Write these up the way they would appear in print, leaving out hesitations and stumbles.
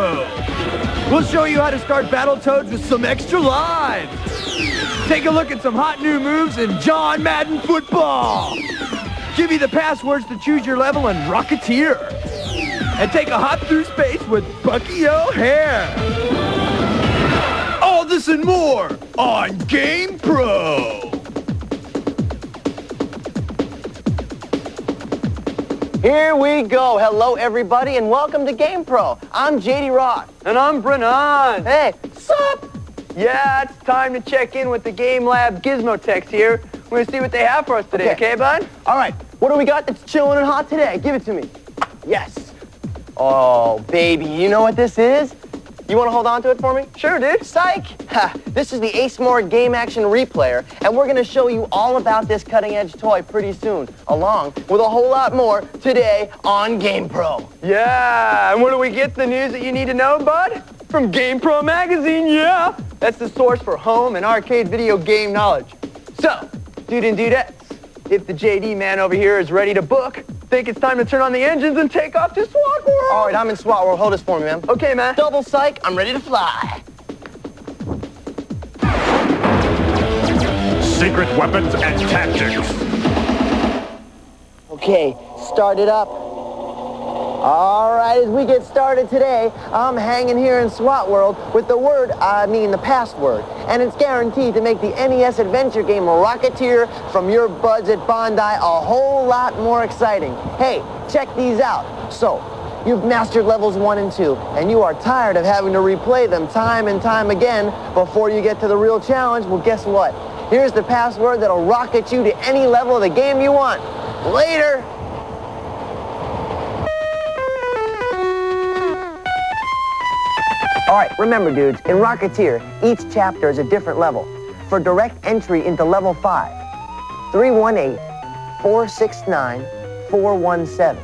Pro. We'll show you how to start Battletoads with some extra lives. Take a look at some hot new moves in John Madden Football. Give you the passwords to choose your level in Rocketeer. And take a hop through space with Bucky O'Hare. All this and more on GamePro. Here we go. Hello, everybody, and welcome to GamePro. I'm JD Rock. And I'm Brennan. Hey, sup? Yeah, it's time to check in with the Game Lab Gizmo techs here. We're gonna see what they have for us today, okay bud? All right, what do we got that's chilling and hot today? Give it to me. Yes. Oh, baby, you know what this is? You want to hold on to it for me? Sure, dude. Psych! Ha, this is the Ace More Game Action Replayer, and we're going to show you all about this cutting-edge toy pretty soon, along with a whole lot more today on GamePro. Yeah, and where do we get the news that you need to know, bud? From GamePro magazine, yeah! That's the source for home and arcade video game knowledge. So, dude and dudettes, if the JD man over here is ready to book, think it's time to turn on the engines and take off to SWAT World. All right, I'm in SWAT World. Hold this for me, man. Okay, man. Double psych. I'm ready to fly. Secret weapons and tactics. Okay, start it up. All right, as we get started today, I'm hanging here in SWAT World with the password. And it's guaranteed to make the NES adventure game Rocketeer from your buds at Bondi a whole lot more exciting. Hey, check these out. So, you've mastered levels 1 and 2, and you are tired of having to replay them time and time again before you get to the real challenge. Well, guess what? Here's the password that'll rocket you to any level of the game you want. Later. All right, remember, dudes, in Rocketeer, each chapter is a different level. For direct entry into level 5, 318-469-417.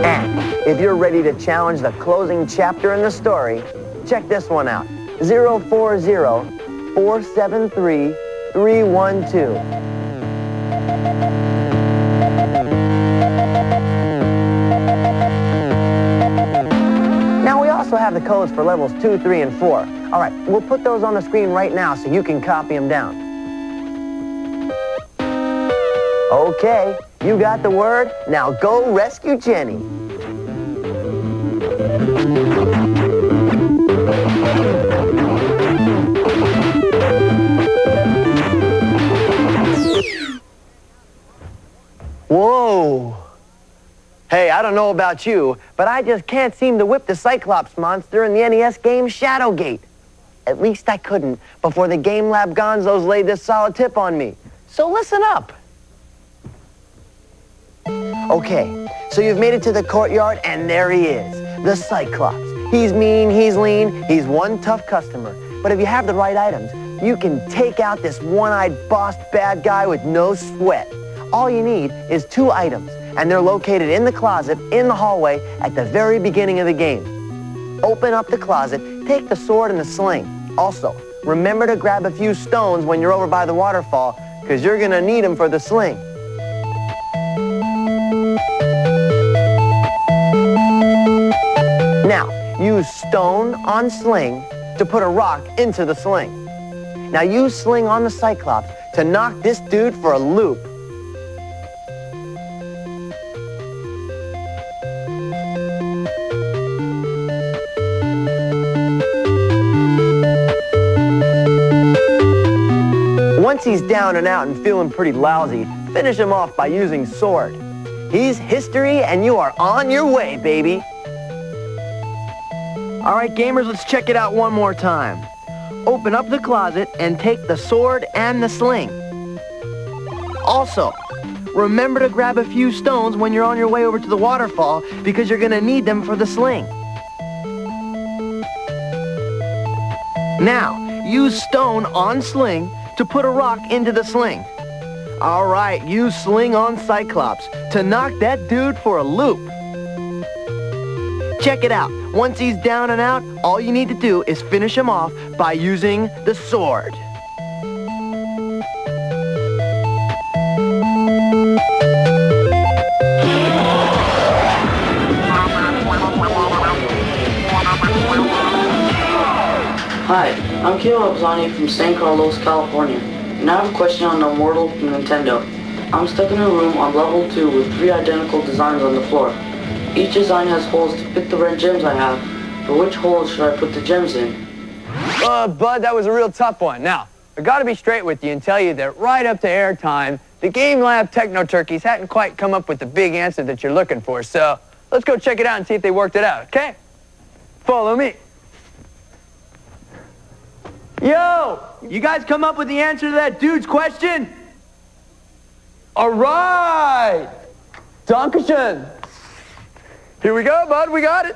And if you're ready to challenge the closing chapter in the story, check this one out. 040-473-312. Now we also have the codes for levels 2, 3, and 4. All right, we'll put those on the screen right now so you can copy them down. Okay, you got the word. Now go rescue Jenny. Whoa! Hey, I don't know about you, but I just can't seem to whip the Cyclops monster in the NES game Shadowgate. At least I couldn't before the Game Lab Gonzos laid this solid tip on me. So listen up. Okay, so you've made it to the courtyard, and there he is, the Cyclops. He's mean, he's lean, he's one tough customer. But if you have the right items, you can take out this one-eyed bossed bad guy with no sweat. All you need is 2 items, and they're located in the closet in the hallway at the very beginning of the game. Open up the closet, take the sword and the sling. Also, remember to grab a few stones when you're over by the waterfall, because you're going to need them for the sling. Now, use stone on sling to put a rock into the sling. Now use sling on the Cyclops to knock this dude for a loop. Once he's down and out and feeling pretty lousy, finish him off by using sword. He's history and you are on your way, baby. All right, gamers, let's check it out one more time. Open up the closet and take the sword and the sling. Also, remember to grab a few stones when you're on your way over to the waterfall because you're gonna need them for the sling. Now, use stone on sling to put a rock into the sling. All right, use sling on Cyclops to knock that dude for a loop. Check it out. Once he's down and out, all you need to do is finish him off by using the sword. Hi, I'm Kilo Abzani from San Carlos, California, and I have a question on the Immortal from Nintendo. I'm stuck in a room on level 2 with 3 identical designs on the floor. Each design has holes to fit the red gems I have, but which holes should I put the gems in? Bud, that was a real tough one. Now, I gotta be straight with you and tell you that right up to airtime, the Game Lab Techno Turkeys hadn't quite come up with the big answer that you're looking for, so let's go check it out and see if they worked it out, okay? Follow me. Yo, you guys come up with the answer to that dude's question? All right! Dankeschön. Here we go, bud, we got it.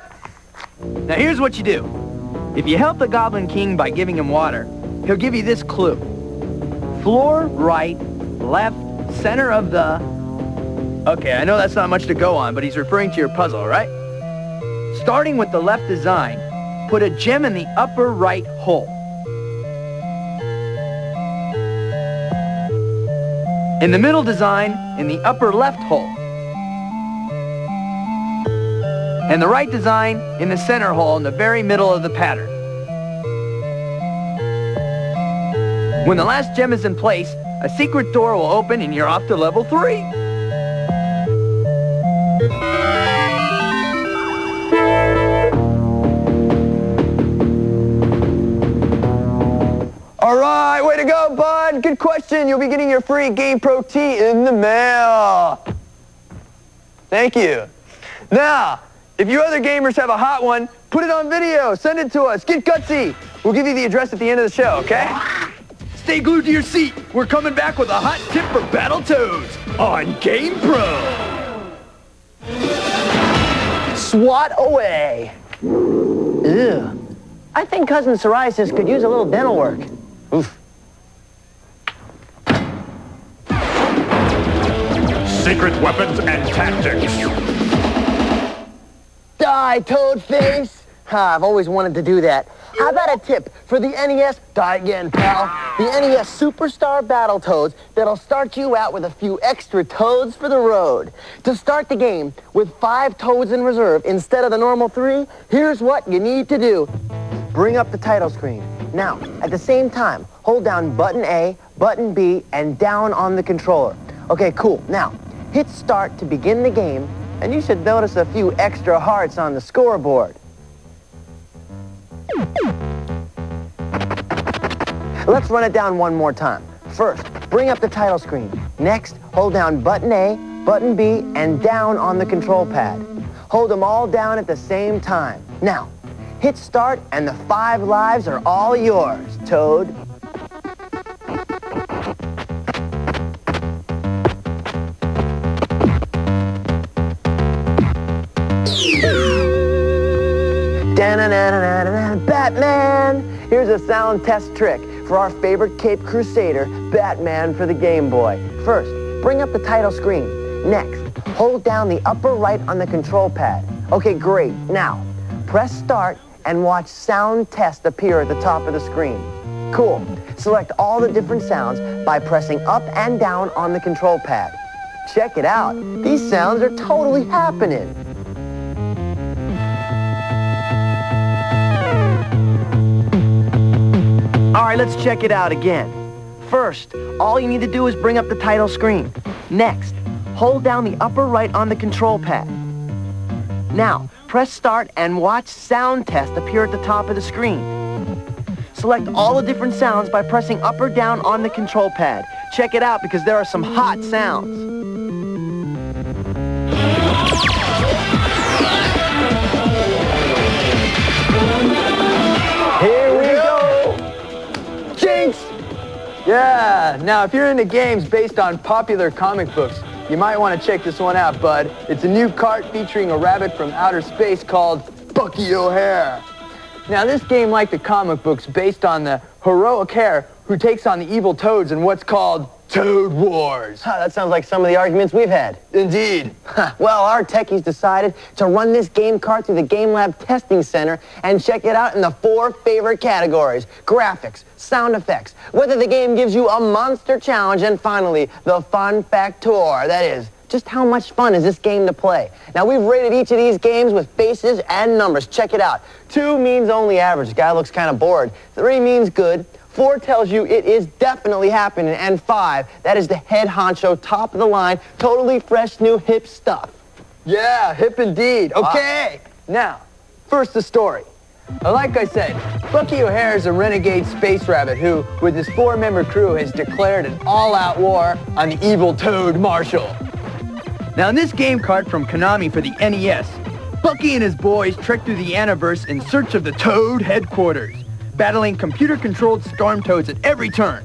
Now here's what you do. If you help the Goblin King by giving him water, he'll give you this clue. Floor, right, left, center of the... Okay, I know that's not much to go on, but he's referring to your puzzle, right? Starting with the left design, put a gem in the upper right hole. In the middle design, in the upper left hole. And the right design in the center hole in the very middle of the pattern. When the last gem is in place, a secret door will open and you're off to level 3. All right, way to go, bud. Good question. You'll be getting your free GamePro tee in the mail. Thank you. Now, if you other gamers have a hot one, put it on video. Send it to us. Get gutsy. We'll give you the address at the end of the show, okay? Stay glued to your seat. We're coming back with a hot tip for Battletoads on GamePro. SWAT away. Ew. I think Cousin Psoriasis could use a little dental work. Oof. Secret weapons and tactics. Die, Toadface! I've always wanted to do that. How about a tip for the NES? Die again, pal. The NES Superstar Battletoads that'll start you out with a few extra toads for the road. To start the game with 5 toads in reserve instead of the normal 3, here's what you need to do. Bring up the title screen. Now, at the same time, hold down button A, button B, and down on the controller. Okay, cool. Now, hit start to begin the game, and you should notice a few extra hearts on the scoreboard. Let's run it down one more time. First, bring up the title screen. Next, hold down button A, button B, and down on the control pad. Hold them all down at the same time. Now, hit start, and the 5 lives are all yours, Toad. Batman! Here's a sound test trick for our favorite Cape Crusader, Batman for the Game Boy. First, bring up the title screen. Next, hold down the upper right on the control pad. Okay, great. Now, press start and watch sound test appear at the top of the screen. Cool. Select all the different sounds by pressing up and down on the control pad. Check it out. These sounds are totally happening. All right, let's check it out again. First, all you need to do is bring up the title screen. Next, hold down the upper right on the control pad. Now, press start and watch sound test appear at the top of the screen. Select all the different sounds by pressing up or down on the control pad. Check it out because there are some hot sounds. Here we go. Jinx! Yeah, now if you're into games based on popular comic books, you might want to check this one out, bud. It's a new cart featuring a rabbit from outer space called Bucky O'Hare. Now this game, like the comic books, based on the heroic hare who takes on the evil toads in what's called Toad Wars. That sounds like some of the arguments we've had. Indeed. Well, our techies decided to run this game cart through the Game Lab Testing Center and check it out in the 4 favorite categories: graphics, sound effects, whether the game gives you a monster challenge, and finally, the fun factor. That is, just how much fun is this game to play? Now, we've rated each of these games with faces and numbers. Check it out. 2 means only average. The guy looks kind of bored. 3 means good. 4 tells you it is definitely happening. And 5, that is the head honcho, top of the line, totally fresh, new, hip stuff. Yeah, hip indeed. Okay. Now, first the story. Like I said, Bucky O'Hare is a renegade space rabbit who, with his 4-member crew, has declared an all-out war on the evil Toad Marshal. Now, in this game cart from Konami for the NES, Bucky and his boys trek through the Aniverse in search of the Toad headquarters, battling computer-controlled storm toads at every turn.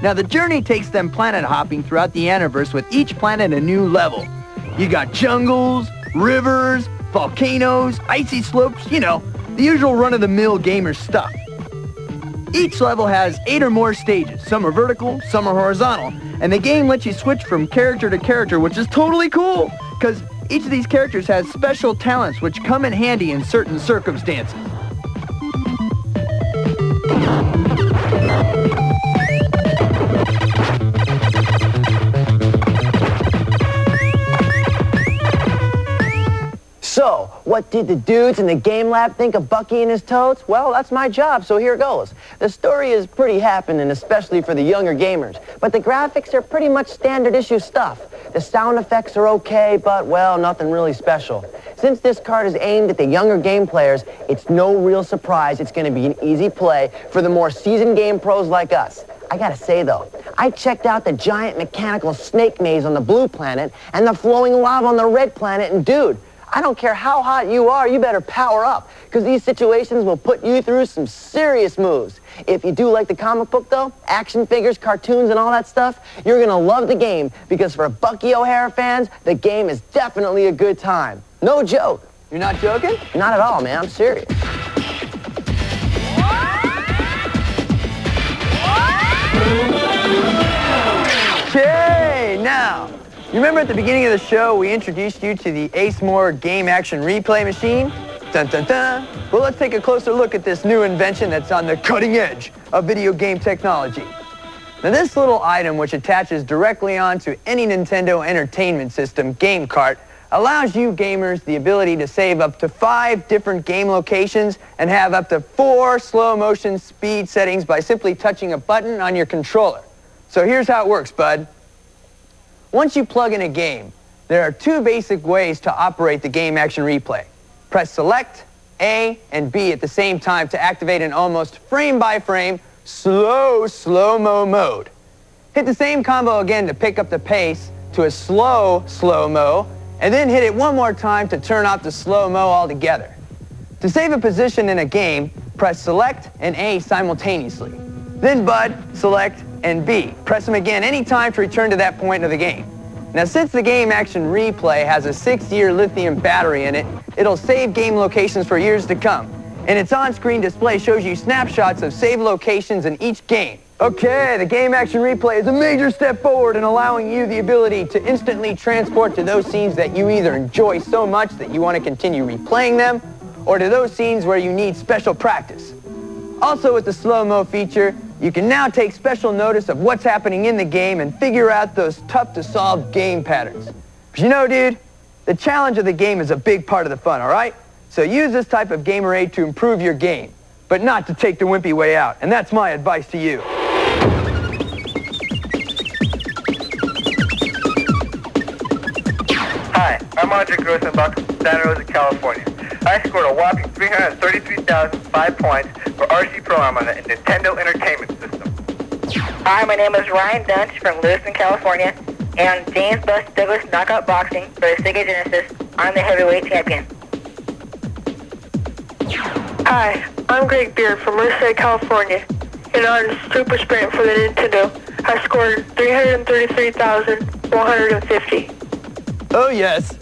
Now, the journey takes them planet hopping throughout the Aniverse, with each planet a new level. You got jungles, rivers, volcanoes, icy slopes, you know, the usual run-of-the-mill gamer stuff. Each level has 8 or more stages. Some are vertical, some are horizontal, and the game lets you switch from character to character, which is totally cool, because each of these characters has special talents which come in handy in certain circumstances. So, what did the dudes in the Game Lab think of Bucky and his toads? Well, that's my job, so here goes. The story is pretty happening, especially for the younger gamers, but the graphics are pretty much standard issue stuff. The sound effects are okay, but, well, nothing really special. Since this card is aimed at the younger game players, it's no real surprise it's going to be an easy play for the more seasoned game pros like us. I gotta say, though, I checked out the giant mechanical snake maze on the blue planet and the flowing lava on the red planet, and dude, I don't care how hot you are, you better power up, because these situations will put you through some serious moves. If you do like the comic book, though, action figures, cartoons, and all that stuff, you're gonna love the game, because for Bucky O'Hare fans, the game is definitely a good time. No joke. You're not joking? Not at all, man. I'm serious. Okay, now, you remember at the beginning of the show, we introduced you to the Ace Moore game action replay machine? Dun, dun, dun. Well, let's take a closer look at this new invention that's on the cutting edge of video game technology. Now, this little item, which attaches directly onto any Nintendo Entertainment System game cart, allows you gamers the ability to save up to 5 different game locations and have up to 4 slow motion speed settings by simply touching a button on your controller. So here's how it works, bud. Once you plug in a game, there are 2 basic ways to operate the game action replay. Press select, A, and B at the same time to activate an almost frame-by-frame, slow-mo mode. Hit the same combo again to pick up the pace to a slow-mo, and then hit it one more time to turn off the slow-mo altogether. To save a position in a game, press select and A simultaneously. Then bud, select, and B. Press them again any time to return to that point of the game. Now, since the game action replay has a 6-year lithium battery in it, it'll save game locations for years to come. And its on-screen display shows you snapshots of saved locations in each game. Okay, the game action replay is a major step forward in allowing you the ability to instantly transport to those scenes that you either enjoy so much that you want to continue replaying them, or to those scenes where you need special practice. Also, with the slow-mo feature, you can now take special notice of what's happening in the game and figure out those tough-to-solve game patterns. But you know, dude, the challenge of the game is a big part of the fun, all right? So use this type of gamer aid to improve your game, but not to take the wimpy way out. And that's my advice to you. Hi, I'm Andre Grossenbach from Santa Rosa, California. I scored a whopping 333,005 points for RC Pro-Am on the Nintendo Entertainment System. Hi, my name is Ryan Dunch from Lewiston, California, and on James Buss Douglas Knockout Boxing for the Sega Genesis, I'm the heavyweight champion. Hi, I'm Greg Beard from Merced, California, and on Super Sprint for the Nintendo, I scored 333,150. Oh yes,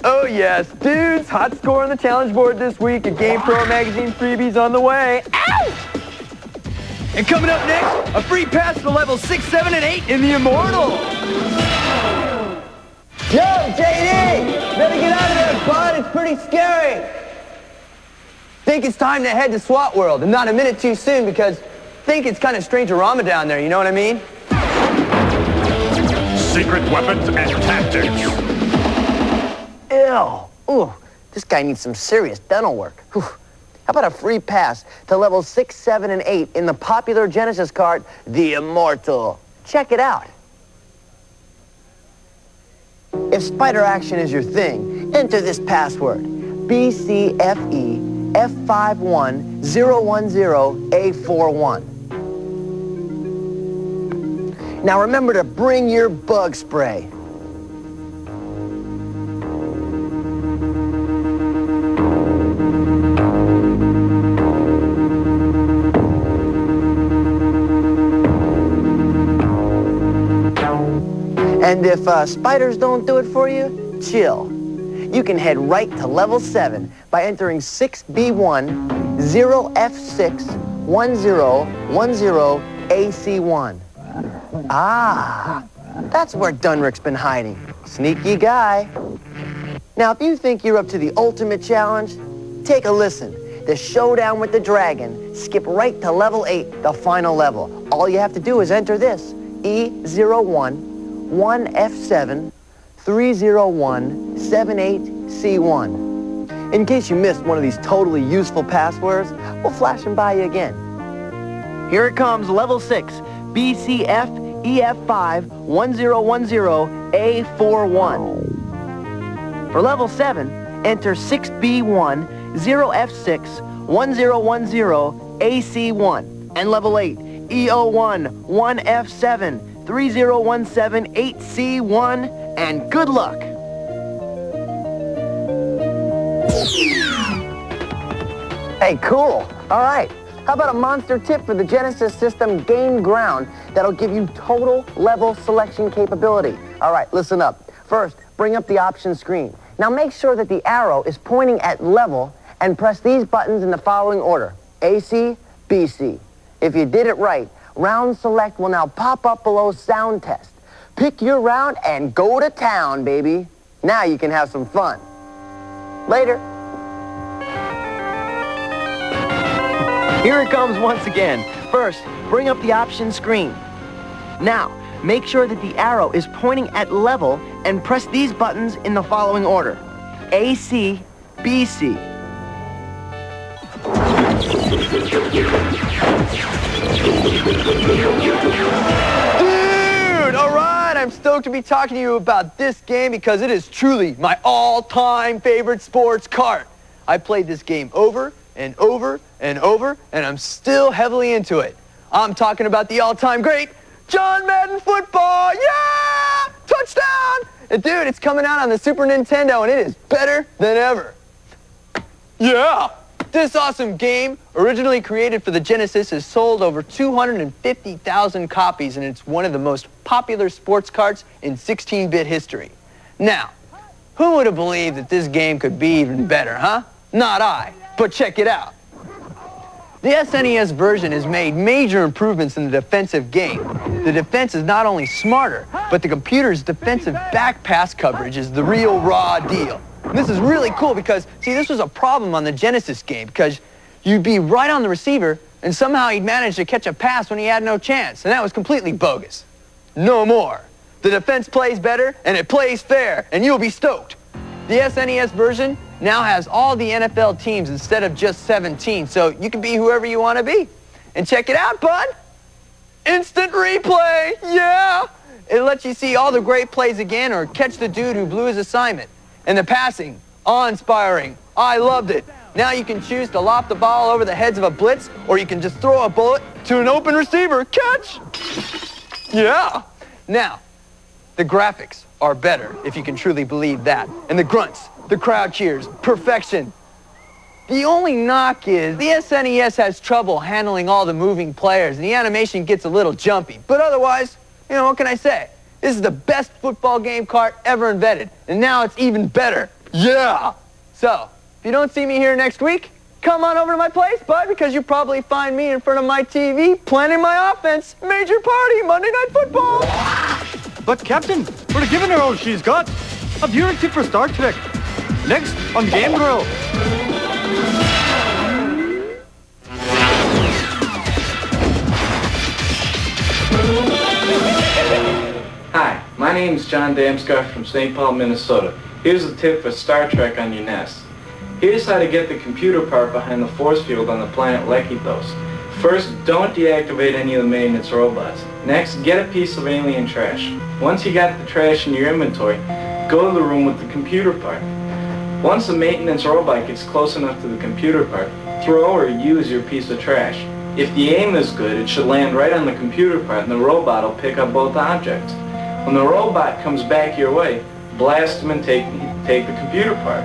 dudes, hot score on the challenge board this week. A GamePro magazine freebies on the way. Ow! And coming up next, a free pass to levels 6, 7, and 8 in the Immortal. Yo, JD! Better get out of there, bud. It's pretty scary. Think it's time to head to SWAT World, and not a minute too soon because think it's kind of strange-a-rama down there, you know what I mean? Secret weapons and tactics. Ew. Ooh, this guy needs some serious dental work. Whew. How about a free pass to levels 6, 7, and 8 in the popular Genesis cart, the Immortal? Check it out. If spider action is your thing, enter this password, BCFE F51010A41. Now remember to bring your bug spray. And if spiders don't do it for you, chill. You can head right to level 7 by entering 6B1 0F6 1010AC1. Ah, that's where Dunrick's been hiding. Sneaky guy. Now, if you think you're up to the ultimate challenge, take a listen. The Showdown with the Dragon. Skip right to level 8, the final level. All you have to do is enter this, E01 1F7 30178C1. In case you missed one of these totally useful passwords, we'll flash them by you again. Here it comes, level 6, BCF EF5 1010A41. For level 7, enter 6B1 0F6 1010AC1. And level 8, EO1 1F7 30178C1, and good luck. Hey, cool. All right. How about a monster tip for the Genesis system Game Ground that'll give you total level selection capability? All right, listen up. First, bring up the option screen. Now make sure that the arrow is pointing at level and press these buttons in the following order: AC, BC. If you did it right, Round Select will now pop up below Sound Test. Pick your round and go to town, baby. Now you can have some fun. Later. Here it comes once again. First, bring up the option screen. Now, make sure that the arrow is pointing at level and press these buttons in the following order: AC, BC. Dude, all right, I'm stoked to be talking to you about this game because it is truly my all-time favorite sports cart. I played this game over and over and over, and I'm still heavily into it. I'm talking about the all-time great John Madden Football. Yeah! Touchdown! And dude, it's coming out on the Super Nintendo, and it is better than ever. Yeah! This awesome game, originally created for the Genesis, has sold over 250,000 copies, and it's one of the most popular sports carts in 16-bit history. Now, who would have believed that this game could be even better, huh? Not I, but check it out. The SNES version has made major improvements in the defensive game. The defense is not only smarter, but the computer's defensive back pass coverage is the real raw deal. And this is really cool because, see, this was a problem on the Genesis game because you'd be right on the receiver and somehow he'd manage to catch a pass when he had no chance, and that was completely bogus. No more. The defense plays better and it plays fair, and you'll be stoked. The SNES version now has all the NFL teams instead of just 17, so you can be whoever you want to be. And check it out, bud. Instant replay, yeah! It lets you see all the great plays again or catch the dude who blew his assignment. And the passing, awe-inspiring. I loved it. Now you can choose to lob the ball over the heads of a blitz, or you can just throw a bullet to an open receiver. Catch! Yeah! Now, the graphics are better, if you can truly believe that. And the grunts, the crowd cheers, perfection. The only knock is the SNES has trouble handling all the moving players, and the animation gets a little jumpy. But otherwise, you know, what can I say? This is the best football game cart ever invented, and now it's even better. Yeah! So, if you don't see me here next week, come on over to my place, bud, because you probably find me in front of my TV planning my offense. Major party, Monday Night Football. But Captain, we're giving her all she's got. A viewing tip for Star Trek. Next on GAMEPRO. Hi, my name is John Damsgaard from St. Paul, Minnesota. Here's a tip for Star Trek on your nest. Here's how to get the computer part behind the force field on the planet Lekithos. First, don't deactivate any of the maintenance robots. Next, get a piece of alien trash. Once you got the trash in your inventory, go to the room with the computer part. Once the maintenance robot gets close enough to the computer part, throw or use your piece of trash. If the aim is good, it should land right on the computer part and the robot will pick up both objects. When the robot comes back your way, blast him and take the computer part.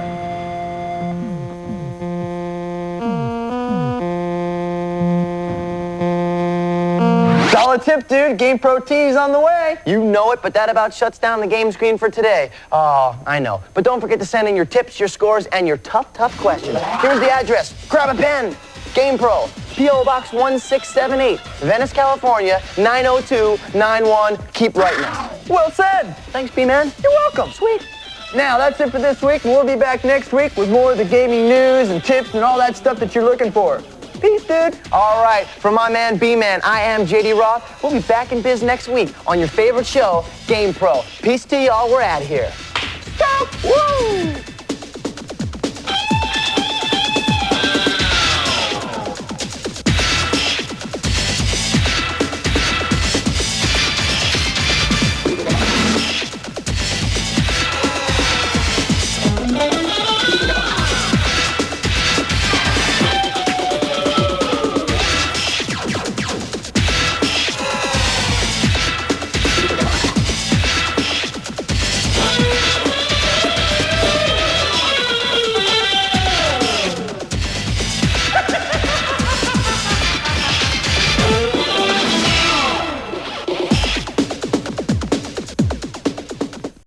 Solid tip, dude. GamePro TV's on the way. You know it, but that about shuts down the game screen for today. Oh, I know. But don't forget to send in your tips, your scores, and your tough questions. Here's the address. Grab a pen. GamePro, P.O. Box 1678, Venice, California, 90291. Keep writing us. Well said. Thanks, B-Man. You're welcome. Sweet. Now, that's it for this week, and we'll be back next week with more of the gaming news and tips and all that stuff that you're looking for. Peace, dude. All right, for my man, B-Man, I am J.D. Roth. We'll be back in biz next week on your favorite show, GamePro. Peace to y'all. We're out of here. Go! Woo!